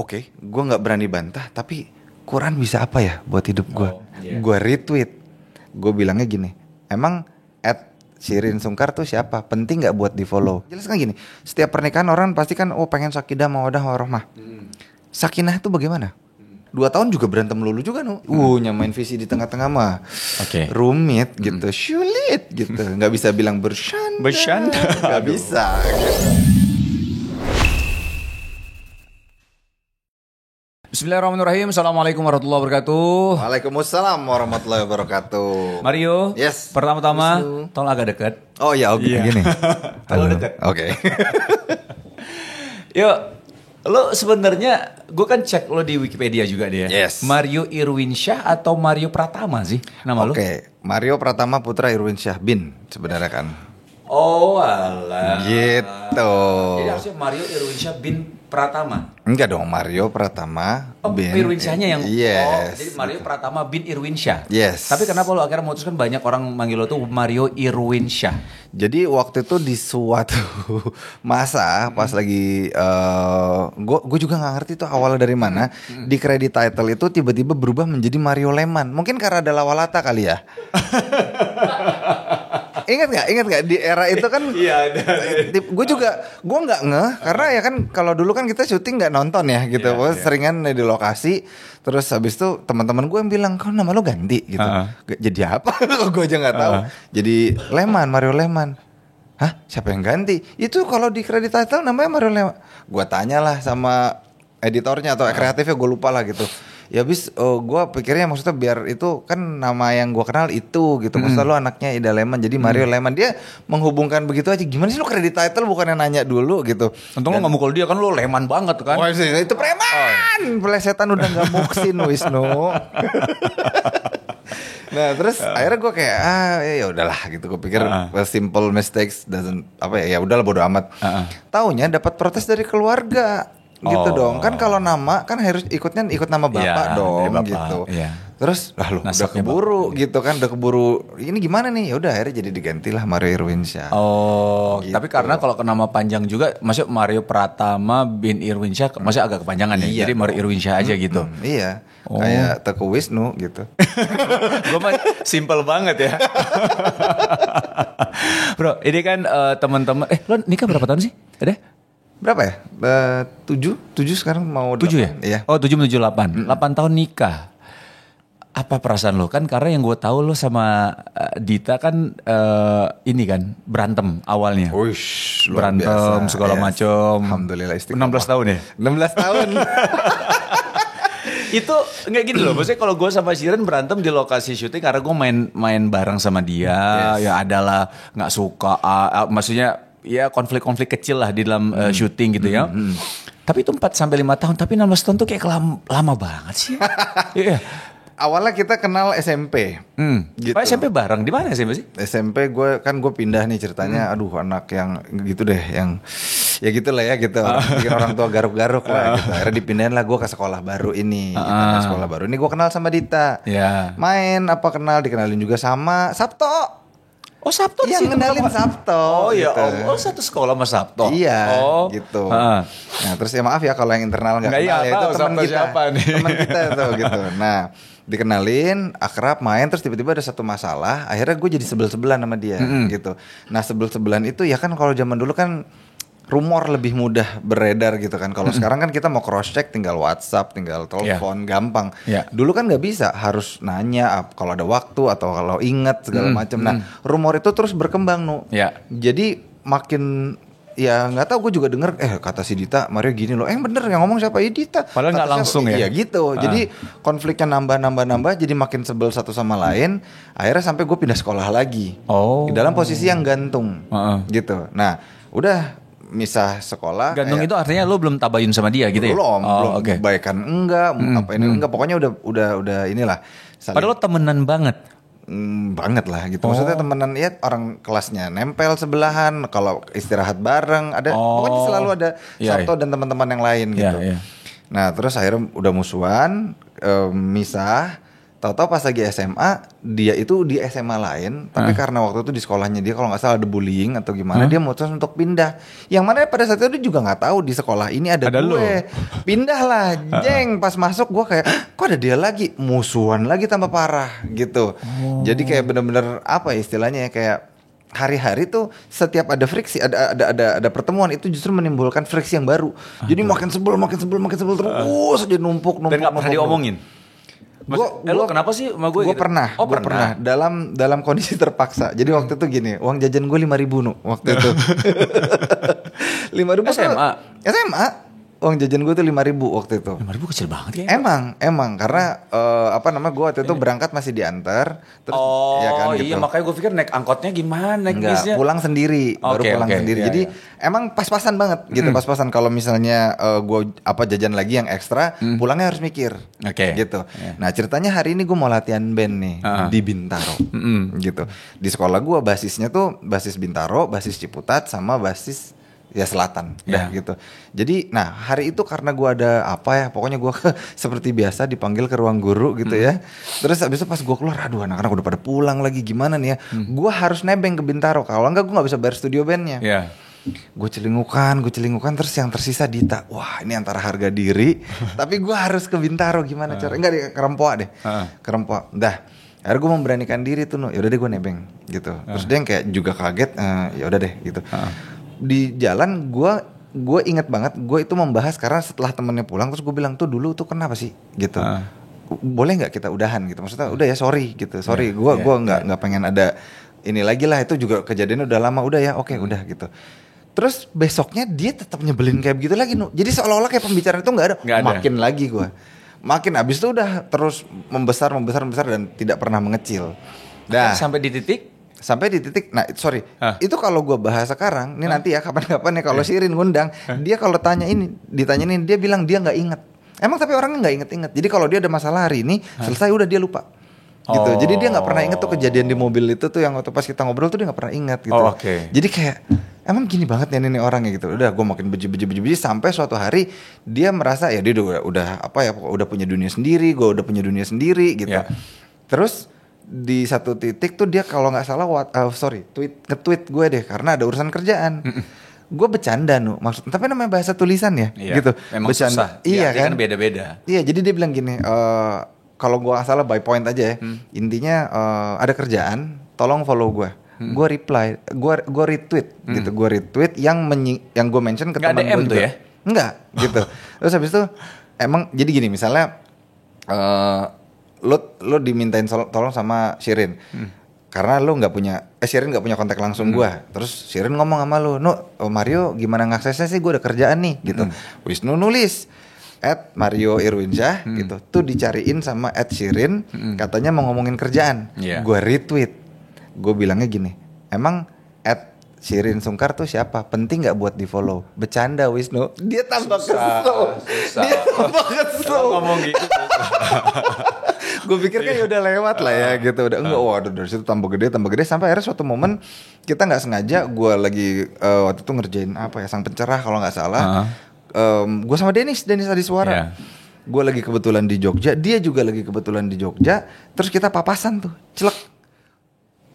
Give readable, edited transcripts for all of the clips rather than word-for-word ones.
oke, gue nggak berani bantah, tapi Quran bisa apa ya buat hidup gue? Gue retweet, gue bilangnya gini, emang Shirin Sungkar tuh siapa? Penting nggak buat di follow? Jelas kan gini, setiap pernikahan orang pasti kan pengen sakinah mawaddah warahmah. Sakinah itu bagaimana? 2 tahun juga berantem lulu juga nyamain visi di tengah-tengah mah rumit gitu, sulit gitu, nggak bisa bilang bercanda, nggak bisa. Bismillahirrahmanirrahim. Assalamualaikum warahmatullahi wabarakatuh. Waalaikumsalam warahmatullahi wabarakatuh. Mario, yes. Pertama-tama, tolong agak dekat. Oh ya, oke, gini. Tolong dekat. Oke. Yuk, lo sebenarnya, gue kan cek lo di Wikipedia juga dia. Yes. Mario Irwinsyah atau Mario Pratama sih nama lo? Oke, Mario Pratama Putra Irwinsyah bin sebenarnya kan. Oh alah. Gitu. Jadi harusnya Mario Irwinsyah bin Pratama. Enggak dong, Mario Pratama bin Irwinsyahnya yang yes. Jadi Mario Pratama bin Irwinsyah. Yes. Tapi kenapa lo akhirnya memutuskan banyak orang manggil lo tuh Mario Irwinsyah? Jadi waktu itu di suatu masa pas lagi gue juga nggak ngerti tuh awalnya dari mana di credit title itu tiba-tiba berubah menjadi Mario Leman. Mungkin karena ada Lawalata kali ya. Ingat nggak di era itu kan? Iya ada. Gue nggak ngeh karena ya kan kalau dulu kan kita syuting nggak nonton ya gitu. Seringan di lokasi. Terus habis itu teman-teman gue yang bilang, kau nama lo ganti gitu. Jadi apa? Gue aja nggak tahu. Jadi Leman, Mario Leman. Hah? Siapa yang ganti? Itu kalau di credit title namanya Mario Leman. Gue tanyalah sama editornya atau kreatifnya, gue lupa lah gitu. Ya habis gue pikirnya maksudnya biar itu kan nama yang gue kenal itu gitu. Maksudnya lo anaknya Ida Leman jadi Mario Leman. Dia menghubungkan begitu aja. Gimana sih lo credit title bukannya nanya dulu gitu. Untung lo gak mukul dia kan, lo Leman banget kan. Oh itu preman. Pelesetan udah gak muksin Wisnu. Nah terus akhirnya gue kayak ya udahlah gitu. Gue pikir simple mistakes doesn't ya udahlah bodo amat. Taunya dapat protes dari keluarga. Gitu dong, kan kalau nama kan harus ikut nama bapak dong bapak, gitu. Terus lo udah keburu bapak. Gitu kan, udah keburu. Ini gimana nih? Ya udah akhirnya jadi digantilah Mario Irwinsyah. Gitu. Tapi karena kalau ke nama panjang juga, maksud Mario Pratama bin Irwinsyah, masih agak kepanjangan ya. Jadi Mario Irwinsyah aja gitu. Iya. Kayak Teguh Wisnu gitu. Gue mah simple banget ya. Bro, ini kan teman-teman. Lo nikah berapa tahun sih? Ada? Berapa ya? 7 sekarang mau 7 ya? Iya. Oh 7 menuju 8 8 tahun nikah. Apa perasaan lo? Kan karena yang gue tahu lo sama Dita kan ini kan berantem awalnya. Uish, berantem biasa, segala macam. Alhamdulillah istiqomah. 16 tahun ya? 16 tahun. Itu nggak gitu loh. Maksudnya kalau gue sama Shirin berantem di lokasi syuting karena gue main bareng sama dia. Ya adalah nggak suka. Maksudnya ya konflik-konflik kecil lah di dalam syuting gitu ya. Tapi itu 4-5 tahun. Tapi 16 tahun tuh kayak lama banget sih. Iya. Awalnya kita kenal SMP. Gitu. SMP bareng. Di mana SMP sih? SMP gue pindah nih ceritanya. Aduh anak yang gitu deh. Yang ya gitulah ya gitu. Bikin orang tua garuk-garuk lah gitu. Akhirnya dipindahin lah gue ke sekolah baru ini. Gitu. Sekolah baru ini gue kenal sama Dita. Main dikenalin juga sama Sabto. Oh Sabto yang ngenalin Sabto. Oh iya, gitu. oh satu sekolah sama Sabto. Iya, gitu. Nah terus ya maaf ya kalau yang internal nggak kenal ya itu teman kita, teman kita tuh gitu. Nah dikenalin, akrab, main terus tiba-tiba ada satu masalah. Akhirnya gue jadi sebel-sebelan sama dia gitu. Nah sebel-sebelan itu ya kan kalau zaman dulu kan rumor lebih mudah beredar gitu kan. Kalau sekarang kan kita mau cross check tinggal WhatsApp, tinggal telepon, gampang. Dulu kan nggak bisa, harus nanya kalau ada waktu atau kalau ingat segala macam. Nah, rumor itu terus berkembang Jadi makin ya nggak tahu, gue juga denger kata si Dita Mario gini loh. Bener yang ngomong siapa? Dita. Padahal nggak langsung ya. Iya gitu. Jadi konfliknya nambah jadi makin sebel satu sama lain. Akhirnya sampai gue pindah sekolah lagi. Di dalam posisi yang gantung. Gitu. Nah, udah misah sekolah. Gantung itu artinya lo belum tabayun sama dia gitu ya? Belum baikan enggak, enggak, pokoknya udah inilah. Padahal lo temenan banget. Banget lah gitu. Maksudnya temenan ya, orang kelasnya nempel sebelahan, kalau istirahat bareng ada, pokoknya selalu ada Sabto dan teman-teman yang lain gitu. Nah, terus akhirnya udah musuhan, misah. Tahu-tahu pas lagi SMA, dia itu di SMA lain, tapi karena waktu itu di sekolahnya dia kalau nggak salah ada bullying atau gimana, dia mutusin untuk pindah. Yang mana pada saat itu dia juga nggak tahu di sekolah ini ada gue. Pindah lah, jeng. Pas masuk gue kayak, kok ada dia lagi? Musuhan lagi tambah parah gitu. Jadi kayak bener-bener apa ya istilahnya ya, kayak hari-hari tuh setiap ada friksi, ada pertemuan itu justru menimbulkan friksi yang baru. Jadi makin sebel terus aja numpuk. Dan nggak pernah diomongin. Lo kenapa sih sama gue? Gue gitu? Pernah. Dalam kondisi terpaksa. Jadi waktu itu gini, uang jajan gue 5.000 waktu itu. 5.000 SMA. Uang jajan gue tuh 5.000 waktu itu. 5.000 kecil banget ya? Emang karena gue waktu itu berangkat masih diantar. Terus, ya kan, gitu. Iya makanya gue pikir naik angkotnya gimana, naik bisnya? Pulang sendiri, baru pulang sendiri. Jadi emang pas-pasan banget gitu, pas-pasan. Kalau misalnya gue jajan lagi yang ekstra, pulangnya harus mikir, gitu. Nah ceritanya hari ini gue mau latihan band nih di Bintaro, gitu. Di sekolah gue basisnya tuh basis Bintaro, basis Ciputat, sama basis ya Selatan, gitu. Jadi, nah hari itu karena gue ada pokoknya gue seperti biasa dipanggil ke ruang guru gitu ya. Terus abis itu pas gue keluar, aduh anak-anak udah pada pulang lagi, gimana nih ya? Gue harus nebeng ke Bintaro, kalau enggak gue nggak bisa bayar studio bandnya. Gue celingukan, terus yang tersisa Dita. Wah ini antara harga diri, tapi gue harus ke Bintaro gimana cara? Enggak deh, ke Rempoa deh, ke Rempoa. Dah. Akhirnya gue memberanikan diri tuh, yaudah deh gue nebeng gitu. Terus dia yang kayak juga kaget, yaudah deh gitu. Di jalan gue inget banget gue itu membahas karena setelah temennya pulang terus gue bilang tuh dulu tuh kenapa sih gitu, boleh nggak kita udahan gitu, maksudnya udah ya sorry gitu, gue nggak pengen ada ini lagi lah, itu juga kejadiannya udah lama, udah ya oke, udah gitu. Terus besoknya dia tetap nyebelin kayak begitu lagi, jadi seolah-olah kayak pembicaraan itu nggak ada. Makin lagi gue makin abis itu udah terus membesar dan tidak pernah mengecil. Sampai di titik, nah sorry, itu kalau gue bahas sekarang, ini nanti ya kapan-kapan ya kalau Shirin ngundang, dia kalau ditanyain dia bilang dia nggak inget. Emang tapi orangnya nggak inget. Jadi kalau dia ada masalah hari ini selesai udah dia lupa. Gitu. Jadi dia nggak pernah inget tuh kejadian di mobil itu tuh yang waktu pas kita ngobrol tuh dia nggak pernah inget gitu. Jadi kayak emang gini banget ya ini orangnya gitu. Udah gue makin beji sampai suatu hari dia merasa ya dia udah punya dunia sendiri, gue udah punya dunia sendiri gitu. Terus di satu titik tuh dia kalau nggak salah nge-tweet gue deh karena ada urusan kerjaan. Gue bercanda maksudnya, tapi namanya bahasa tulisan ya, gitu. Memang bercanda. Susah. Iya kan beda-beda. Iya, jadi dia bilang gini, kalau gue nggak salah by point aja ya. Intinya ada kerjaan, tolong follow gue. Gue reply, gue retweet gitu. Gue retweet yang gue mention ke teman gue juga. Ya? Enggak, gitu. Terus habis itu emang jadi gini, misalnya lo dimintain tolong sama Shirin, karena lo nggak punya Shirin nggak punya kontak langsung gue. Terus Shirin ngomong sama lo, Mario gimana ngaksesnya sih, gue ada kerjaan nih gitu. Wisnu nulis @Mario Irwinsyah gitu, tuh dicariin sama @Shirin, katanya mau ngomongin kerjaan. Gue retweet, gue bilangnya gini, emang Shirin Sungkar tuh siapa? Penting nggak buat di follow? Bercanda Wisnu. Dia tambah kesel. Ngomong gitu. Gue pikir kan ya udah lewat lah ya gitu, udah enggak, waduh dari situ tambah gede sampai akhirnya suatu momen kita nggak sengaja, gue lagi waktu itu ngerjain Sang Pencerah kalau nggak salah, gue sama Denis Adiswara, gue lagi kebetulan di Jogja, dia juga lagi kebetulan di Jogja, terus kita papasan tuh, celek,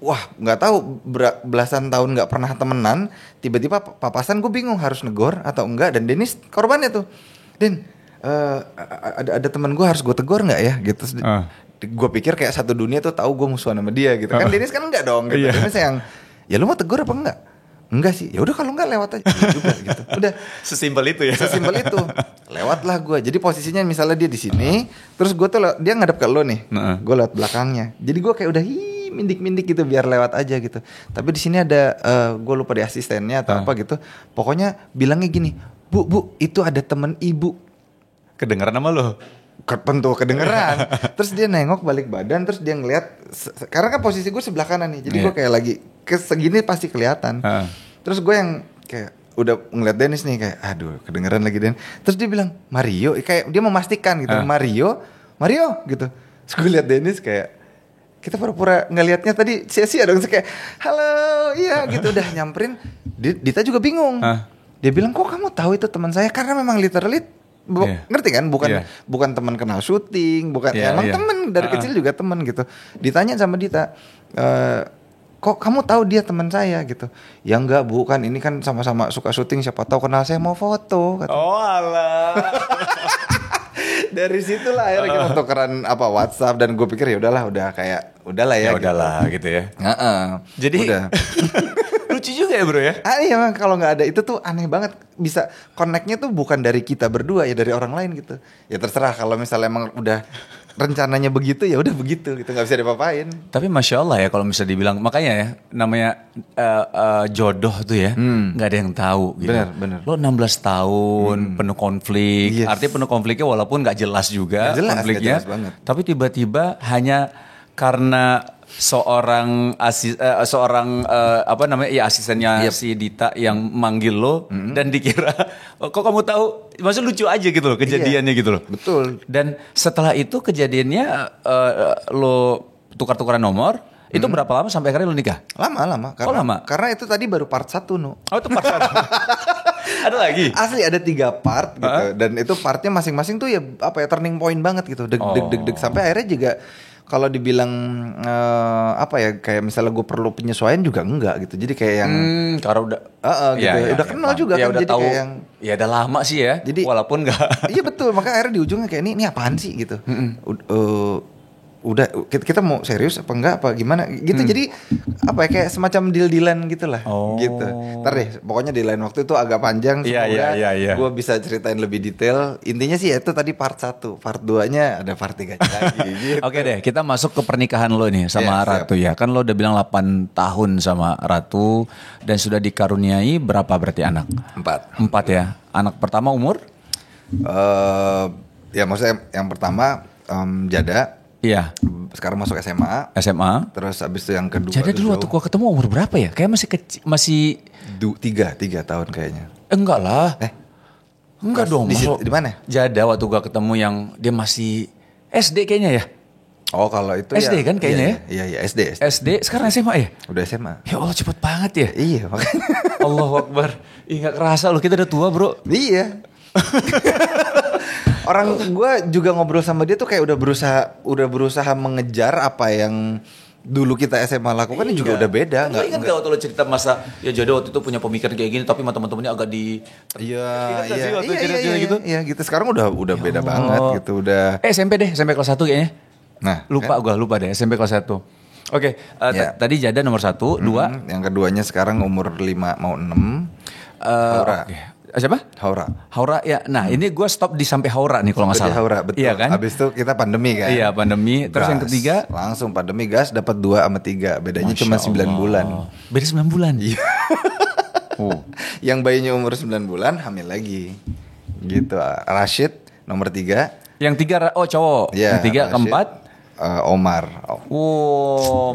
wah nggak tahu belasan tahun nggak pernah temenan, tiba-tiba papasan, gue bingung harus negor atau enggak, dan Denis korbannya tuh, ada teman gue harus gue tegur nggak ya gitu. Gue pikir kayak satu dunia tuh tahu gue musuhan sama dia gitu kan. Dennis kan enggak dong gitu. Dennis yang ya lu mau tegur apa enggak sih, ya udah kalau enggak lewat aja juga gitu. Udah sesimpel itu ya, lewatlah gue. Jadi posisinya misalnya dia di sini, terus gue tuh dia ngadep ke lo nih, gue lewat belakangnya, jadi gue kayak udah mindik gitu biar lewat aja gitu. Tapi di sini ada gue lupa di asistennya atau apa gitu, pokoknya bilangnya gini, bu itu ada temen ibu. Kedengeran sama lo? Tentu kedengeran. Terus dia nengok balik badan, terus dia ngeliat, karena kan posisi gue sebelah kanan nih, jadi gue kayak lagi segini pasti kelihatan. Terus gue yang kayak udah ngeliat Dennis nih kayak, aduh kedengeran lagi Den. Terus dia bilang Mario, kayak dia memastikan gitu, Mario gitu. Terus gue liat Dennis kayak, kita pura-pura ngelihatnya tadi sia-sia dong, kayak halo iya gitu, udah nyamperin. Dita juga bingung. Dia bilang kok kamu tahu itu teman saya, karena memang literally Ngerti kan? Bukan teman kenal syuting, bukan emang teman dari kecil juga teman gitu. Ditanya sama Dita, kok kamu tahu dia teman saya gitu? Ya enggak Bu, kan ini kan sama-sama suka syuting, siapa tahu kenal saya mau foto. Kata. Oh alah. Dari situlah akhirnya kita tukeran WhatsApp dan gue pikir ya udahlah ya. Gitu ya. Jadi udah. Lucu juga ya bro ya. Iya kalau nggak ada itu tuh aneh banget, bisa connect-nya tuh bukan dari kita berdua ya, dari orang lain gitu. Ya terserah kalau misalnya emang udah rencananya begitu ya udah begitu gitu, nggak bisa diapa-apain. Tapi masya Allah ya kalau misalnya dibilang, makanya ya namanya jodoh tuh ya nggak ada yang tahu gitu. Bener. Lo 16 tahun penuh konflik, artinya penuh konfliknya walaupun nggak jelas juga konfliknya. Gak jelas banget. Tapi tiba-tiba hanya karena seorang asistennya si Dita yang manggil lo dan dikira kok kamu tahu, maksud lucu aja gitu loh kejadiannya gitu loh. Betul. Dan setelah itu kejadiannya lo tukar-tukaran nomor. Itu berapa lama sampai akhirnya lo nikah? Lama. Karena itu tadi baru part 1 no. Oh itu part 1. Ada lagi? Asli ada 3 part gitu. Dan itu partnya masing-masing tuh ya turning point banget gitu. Deg sampai akhirnya juga kalau dibilang kayak misalnya gue perlu penyesuaian juga enggak gitu. Jadi kayak yang karena udah gitu. Udah kenal juga ya, kan, udah jadi tahu, kayak yang udah lama sih ya. Jadi walaupun enggak. Iya betul, maka akhirnya di ujungnya kayak ini apaan sih gitu. Udah kita mau serius apa enggak apa gimana gitu. Jadi kayak semacam deal-dealan gitulah. Gitu. Ntar deh pokoknya di lain waktu itu agak panjang, semoga gue bisa ceritain lebih detail. Intinya sih itu tadi part 1, part 2-nya ada part 3 lagi gitu. Oke deh, kita masuk ke pernikahan lo nih sama Ratu ya. Kan lo udah bilang 8 tahun sama Ratu dan sudah dikaruniai berapa berarti anak? 4 ya. Anak pertama umur? Ya maksudnya yang pertama Jada. Iya. Sekarang masuk SMA. Terus abis itu yang kedua. Jadi dulu waktu gua ketemu umur berapa ya? Kayak masih kecil, masih 3 tahun kayaknya. Enggak lah. Enggak dong. Di mana? Jada waktu gua ketemu yang dia masih SD kayaknya ya. Oh kalau itu SD kan kayaknya Iya SD. Sekarang SMA ya? Udah SMA. Ya Allah cepet banget ya. Iya makanya. Allahu Akbar. Gak kerasa loh kita udah tua bro. Iya. Orang gue juga ngobrol sama dia tuh kayak udah berusaha mengejar apa yang dulu kita SMA lakukan juga udah beda. Nggak ingat gak waktu lo cerita masa ya Jada waktu itu punya pemikiran kayak gini tapi sama teman-temannya agak di Iya gitu. Sekarang udah beda banget gitu udah. SMP kelas 1 kayaknya. Nah lupa deh SMP kelas 1. Oke, tadi Jada nomor 1, 2. Yang keduanya sekarang umur 5 mau 6. Haura. Okay. Siapa? Haura ya. Nah ini gue stop di sampai Haura nih kalau nggak salah. Haura betul. Iya kan? Abis itu kita pandemi kan. Iya pandemi. Terus yang ketiga langsung pandemi gas dapat 2 sama 3. Bedanya cuma 9 bulan. Beda 9 bulan. Iya. Yang bayinya umur 9 bulan hamil lagi. Gitu. Rashid nomor 3. Yang 3 cowok. Ya, yang 3 keempat Omar.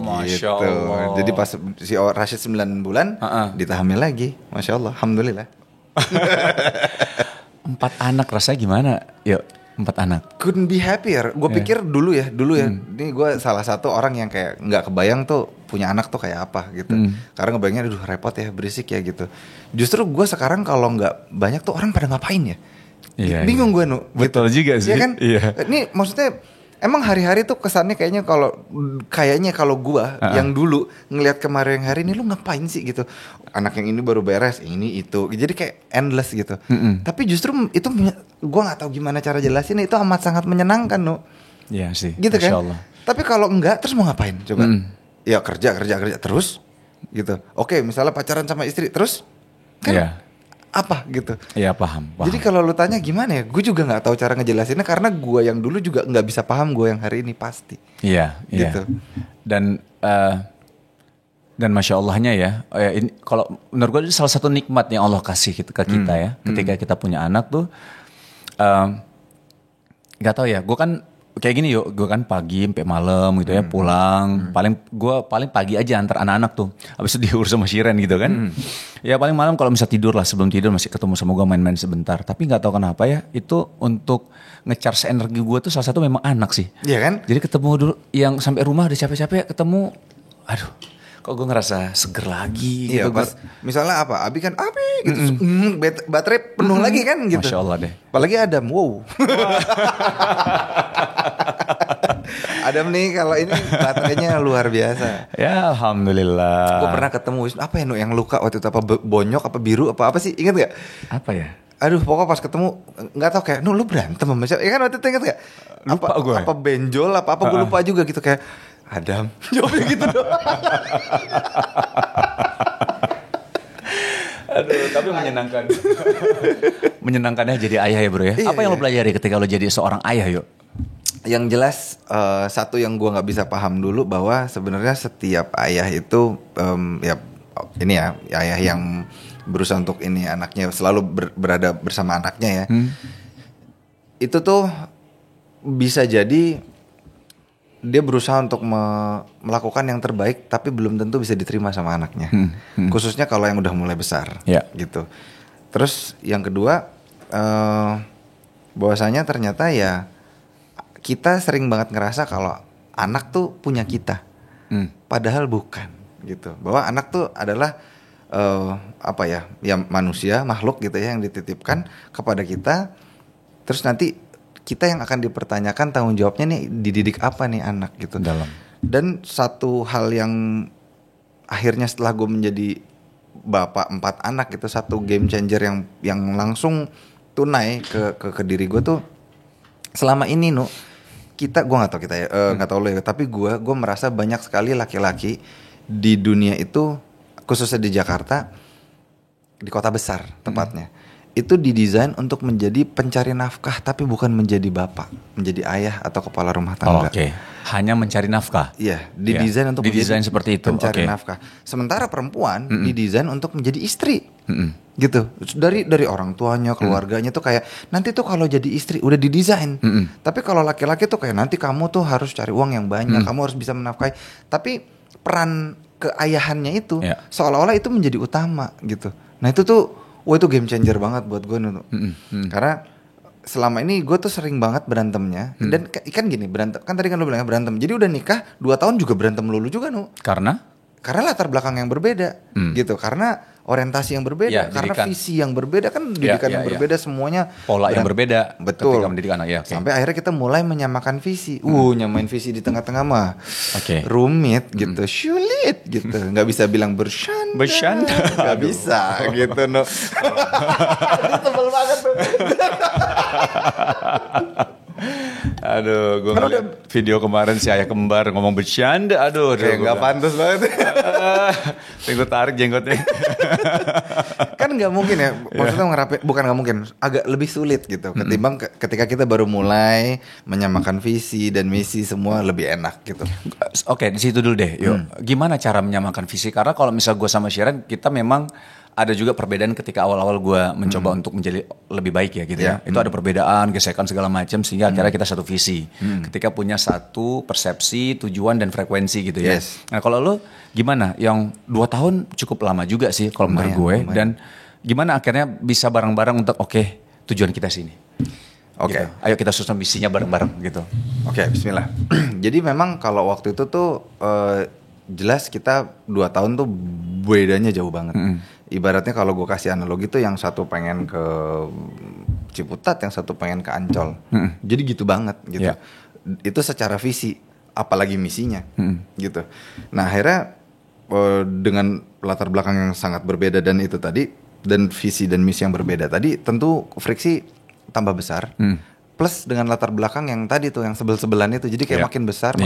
Masya Allah. Jadi pas si Rashid 9 bulan Dita hamil lagi. Masya Allah. Alhamdulillah. 4 anak rasanya gimana? Yuk 4 anak. Couldn't be happier. Gue pikir dulu ya. Ini gue salah satu orang yang kayak nggak kebayang tuh punya anak tuh kayak apa gitu. Karena ngebayangnya aduh repot ya, berisik ya gitu. Justru gue sekarang kalau nggak banyak tuh orang pada ngapain ya? Bingung gue Betul gitu. Juga sih. Iya kan? Iya. Ini maksudnya emang hari-hari tuh kesannya kayaknya kalau gue yang dulu ngelihat kemarin yang hari ini lu ngapain sih gitu. Anak yang ini baru beres, ini itu. Jadi kayak endless gitu. Tapi justru itu gue nggak tahu gimana cara jelasin, itu amat sangat menyenangkan Iya sih. Gitu kan. Allah. Tapi kalau enggak terus mau ngapain coba? Ya kerja terus gitu. Oke, misalnya pacaran sama istri terus kan apa gitu. Iya paham. Jadi kalau lu tanya gimana ya, gue juga nggak tahu cara ngejelasinnya karena gue yang dulu juga nggak bisa paham gue yang hari ini pasti. Iya. Gitu. Dan masya Allahnya ya, ini kalau menurut gue itu salah satu nikmat yang Allah kasih ke kita ya, ketika kita punya anak tuh, nggak tahu ya, gue kan kayak gini gue kan pagi sampai malam gitu ya pulang, paling pagi aja antar anak-anak tuh, habis itu diurus sama Shiren gitu kan, ya paling malam kalau bisa tidur lah, sebelum tidur masih ketemu sama gue main-main sebentar, tapi nggak tahu kenapa ya, itu untuk nge-charge energi gue tuh salah satu memang anak sih, iya kan? Jadi ketemu dulu, yang sampai rumah udah capek-capek ketemu, aduh. kok gue ngerasa seger lagi Iya, gitu. pas misalnya apa? Abi kan gitu. Baterai penuh lagi kan gitu. Masya Allah deh. Apalagi Adam, wow. Adam nih kalau ini baterainya luar biasa. Ya alhamdulillah. Gue pernah ketemu apa ya yang luka waktu itu, apa bonyok apa biru apa sih, ingat gak? Apa ya? Aduh, pokoknya pas ketemu nggak tahu kayak, lu berantem sama siapa? Ya kan waktu itu ingat gak? Lupa gue. Apa benjol apa gue lupa juga gitu kayak Adam. Jawabnya gitu doang. Aduh, tapi menyenangkan. Menyenangkannya jadi ayah ya bro ya. Iya, Apa yang lo pelajari ketika lo jadi seorang ayah yuk? Yang jelas satu yang gue nggak bisa paham dulu bahwa sebenarnya setiap ayah itu ya ini ya ayah yang berusaha untuk ini anaknya selalu berada bersama anaknya ya. Itu tuh bisa jadi dia berusaha untuk melakukan yang terbaik tapi belum tentu bisa diterima sama anaknya. Khususnya kalau yang udah mulai besar gitu. Terus yang kedua bahwasanya ternyata ya kita sering banget ngerasa kalau anak tuh punya kita, padahal bukan gitu. Bahwa anak tuh adalah apa ya manusia, makhluk gitu ya yang dititipkan kepada kita. Terus nanti kita yang akan dipertanyakan tanggung jawabnya nih dididik apa nih anak gitu. Dalam. Dan satu hal yang akhirnya setelah gue menjadi bapak 4 anak gitu, satu game changer yang langsung tunai ke diri gue tuh selama ini gue nggak tahu kita ya nggak tahu lo ya, tapi gue merasa banyak sekali laki-laki di dunia itu khususnya di Jakarta, di kota besar tepatnya, itu didesain untuk menjadi pencari nafkah tapi bukan menjadi bapak, menjadi ayah atau kepala rumah tangga. Oke. Hanya mencari nafkah. Iya, didesain untuk didesain menjadi seperti itu. pencari nafkah. Sementara perempuan didesain untuk menjadi istri. Gitu. Dari orang tuanya, keluarganya tuh kayak nanti tuh kalau jadi istri udah didesain. Tapi kalau laki-laki tuh kayak nanti kamu tuh harus cari uang yang banyak, kamu harus bisa menafkahi. Tapi peran keayahannya itu seolah-olah itu menjadi utama gitu. Nah, itu tuh wah itu game changer banget buat gue karena selama ini gue tuh sering banget berantemnya dan kan gini berantem kan tadi kan lu bilangnya berantem, jadi udah nikah 2 tahun juga berantem lulu juga Karena latar belakang yang berbeda gitu, karena orientasi yang berbeda, karena didikan. visi yang berbeda kan, didikan yang berbeda semuanya, pola yang berbeda betul ketika mendidik anak ya. Sampai akhirnya kita mulai menyamakan visi. Nyamain visi di tengah-tengah mah rumit gitu, sulit gitu, nggak bisa bilang bercanda nggak bisa gitu tebel banget tuh. Aduh, gue ngeliat video kemarin si ayah kembar ngomong bercanda. Aduh, kayak nggak pantas banget. Gue tarik jenggotnya. Kan nggak mungkin ya, maksudnya ngerapi, bukan nggak mungkin, agak lebih sulit gitu. Ketimbang ketika kita baru mulai menyamakan visi dan misi, semua lebih enak gitu. Oke, di situ dulu deh. Yuk, gimana cara menyamakan visi? Karena kalau misal gue sama Shiren, kita memang ada juga perbedaan ketika awal-awal gue mencoba untuk menjadi lebih baik ya gitu ya. Itu ada perbedaan, gesekan segala macam sehingga akhirnya kita satu visi. Ketika punya satu persepsi, tujuan dan frekuensi gitu ya. Nah, kalau lo gimana? Yang 2 tahun cukup lama juga sih kalau menurut gue. Dan gimana akhirnya bisa bareng-bareng untuk tujuan kita sini. Gitu. Ayo kita susun visinya bareng-bareng gitu. Bismillah. Jadi memang kalau waktu itu tuh jelas kita 2 tahun tuh bedanya jauh banget. Ibaratnya kalau gue kasih analogi tuh yang satu pengen ke Ciputat, yang satu pengen ke Ancol. Jadi gitu banget gitu. Itu secara visi, apalagi misinya gitu. Nah, akhirnya dengan latar belakang yang sangat berbeda dan itu tadi, dan visi dan misi yang berbeda tadi, tentu friksi tambah besar. Plus dengan latar belakang yang tadi tuh yang sebel-sebelan itu, jadi kayak makin besar.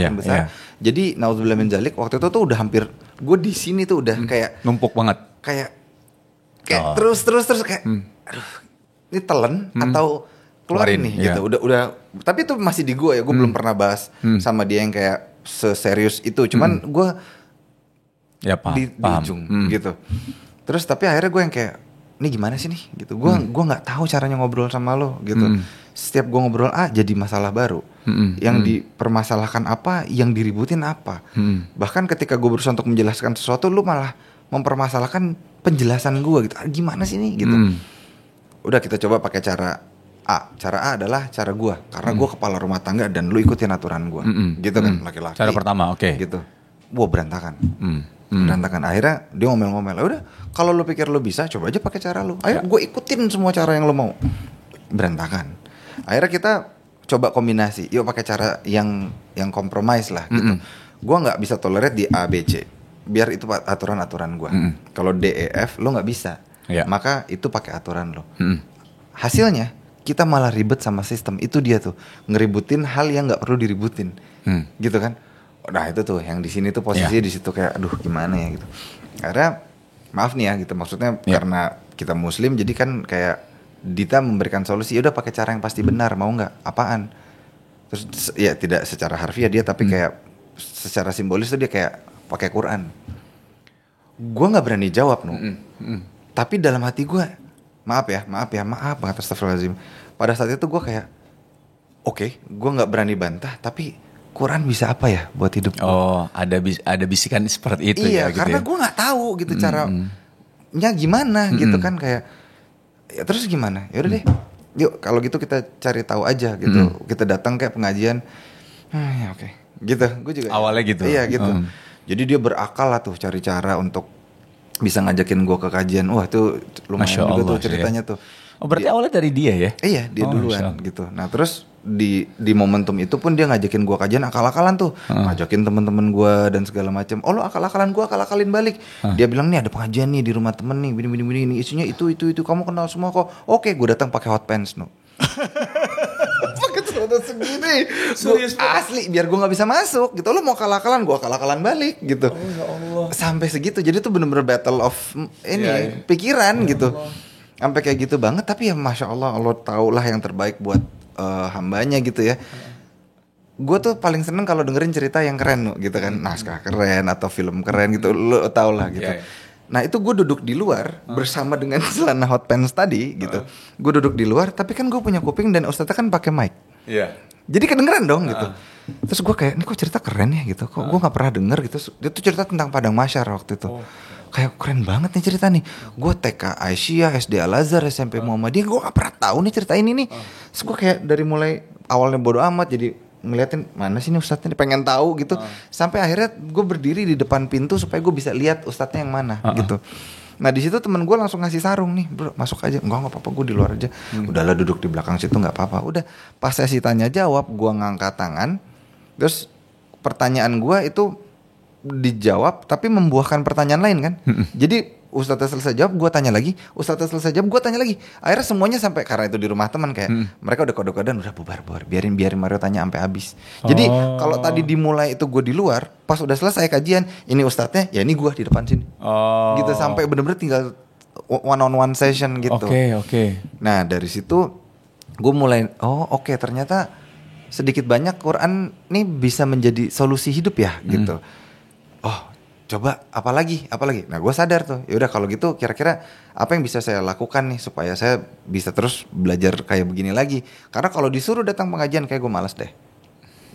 Jadi naudzubillah min dzalik, waktu itu tuh udah hampir gue di sini tuh udah kayak numpuk banget, kayak terus kayak aduh ini telen atau keluar nih gitu. Udah tapi itu masih di gue ya, gue belum pernah bahas sama dia yang kayak seserius itu, cuman gue di ujung gitu. Terus tapi akhirnya gue yang kayak ini gimana sih nih gitu, gue nggak tahu caranya ngobrol sama lo gitu. Setiap gue ngobrol jadi masalah baru, yang dipermasalahkan apa, yang diributin apa. Bahkan ketika gue berusaha untuk menjelaskan sesuatu, lu malah mempermasalahkan penjelasan gue gitu. Gimana sih nih gitu. Udah kita coba pakai cara A. Cara A adalah cara gue, karena gue kepala rumah tangga dan lu ikutin aturan gue, gitu kan laki-laki. Cara pertama, gitu. Wah berantakan. berantakan. Akhirnya dia ngomel-ngomel, udah kalau lu pikir lu bisa, coba aja pakai cara lu. Ayo gue ikutin semua cara yang lu mau. Berantakan. Akhirnya kita coba kombinasi, yuk pakai cara yang compromise lah gitu. Gue nggak bisa tolerate di A B C, biar itu aturan-aturan gue. Kalau D E F lo nggak bisa, maka itu pakai aturan lo. Hasilnya kita malah ribet sama sistem. Itu dia tuh, ngeributin hal yang nggak perlu diributin, gitu kan. Nah itu tuh yang di sini tuh posisi di situ kayak aduh gimana ya gitu. Karena maaf nih ya gitu, maksudnya karena kita muslim jadi kan kayak Dita memberikan solusi, udah pakai cara yang pasti benar, mau nggak? Apaan? Terus ya tidak secara harfiah dia, tapi kayak secara simbolis tuh dia kayak pakai Quran. Gue nggak berani jawab tapi dalam hati gue, maaf banget, astagfirullahaladzim. Pada saat itu gue kayak, oke, gue nggak berani bantah, tapi Quran bisa apa ya buat hidup gue? Oh, ada bisikan seperti itu ya? Iya, karena gitu gue nggak tahu gitu caranya gimana gitu kan kayak. Ya terus gimana? Ya udah deh. Yuk kalau gitu kita cari tahu aja gitu. Kita datang kayak pengajian. Ya oke. Gitu. Gue juga. Awalnya gitu. Iya gitu. Jadi dia berakal lah tuh cari cara untuk bisa ngajakin gue ke kajian. Wah itu lumayan Masya juga Allah, tuh ceritanya tuh. Oh berarti awalnya dari dia ya? Iya dia duluan gitu. Nah terus di momentum itu pun dia ngajakin gue kajian akal-akalan tuh, ngajakin teman-teman gue dan segala macam. Oh lo akal-akalan gue, akal-akalin balik. Dia bilang nih ada pengajian nih di rumah temen nih, bini isinya itu kamu kenal semua kok. Oke gue datang pakai hot pants pakai celana segini. Asli biar gue nggak bisa masuk gitu. Lo mau akal-akalan, gue akal-akalan balik gitu. Oh ya Allah. Sampai segitu. Jadi tuh bener-bener battle of pikiran gitu. Sampai kayak gitu banget, tapi ya Masya Allah, Allah taulah yang terbaik buat hambanya gitu ya. Gue tuh paling seneng kalau dengerin cerita yang keren gitu kan, naskah keren atau film keren gitu, lo tau lah gitu. Nah itu gue duduk di luar bersama dengan celana hot pants tadi gitu. Gue duduk di luar, tapi kan gue punya kuping dan ustadznya kan pakai mic. Jadi kedengeran dong gitu. Terus gue kayak, ini kok cerita keren ya gitu, kok gue gak pernah denger gitu. Dia tuh cerita tentang Padang Masyar waktu itu. Kayak keren banget nih cerita nih. Gue TK Aisyah, SD Al-Azhar, SMP Muhammadiyah, gue gak pernah tahu nih cerita ini nih. Terus gue kayak dari mulai awalnya bodo amat jadi ngeliatin mana sih nih ustadznya, pengen tahu gitu. Sampai akhirnya gue berdiri di depan pintu supaya gue bisa lihat ustadznya yang mana gitu. Nah di situ temen gue langsung ngasih sarung nih, bro masuk aja. Enggak apa-apa, gue di luar aja. Udahlah duduk di belakang situ nggak apa-apa. Udah pas sesi tanya jawab, gue ngangkat tangan. Terus pertanyaan gue itu dijawab, tapi membuahkan pertanyaan lain kan. Jadi ustadznya selesai jawab, gue tanya lagi. Ustadznya selesai jawab, gue tanya lagi. Akhirnya semuanya sampai, karena itu di rumah teman kayak mereka udah kode-kodean, udah bubar. Biarin Mario tanya sampai habis. Jadi kalau tadi dimulai itu gue di luar, pas udah selesai kajian, ini ustadznya, ya ini gue di depan sini. Gitu sampai bener-bener tinggal one on one session gitu. Oke. Nah dari situ gue mulai, ternyata sedikit banyak Quran nih bisa menjadi solusi hidup ya gitu. Coba apalagi. Nah gue sadar tuh, ya udah kalau gitu kira-kira apa yang bisa saya lakukan nih supaya saya bisa terus belajar kayak begini lagi. Karena kalau disuruh datang pengajian kayak gue malas deh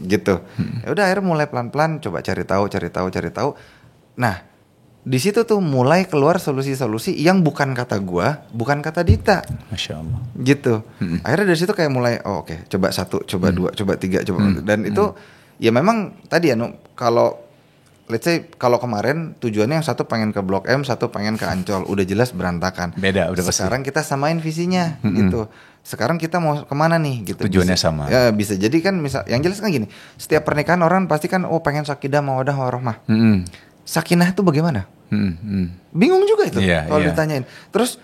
gitu. Ya udah akhirnya mulai pelan-pelan coba cari tahu. Nah di situ tuh mulai keluar solusi-solusi yang bukan kata gue, bukan kata Dita. Masya Allah. Gitu. Akhirnya dari situ kayak mulai coba 1, coba 2, coba 3, coba. Dan itu ya memang tadi ya kalau let's say kalau kemarin tujuannya yang satu pengen ke Blok M, satu pengen ke Ancol, udah jelas berantakan. Beda, udah pasti. Sekarang kita samain visinya gitu. Sekarang kita mau kemana nih gitu. Tujuannya sama. Ya bisa jadi kan misal, yang jelas kan gini, setiap pernikahan orang pasti kan pengen sakinah mawaddah warahmah. Sakinah itu bagaimana? Bingung juga itu kalau ditanyain. Terus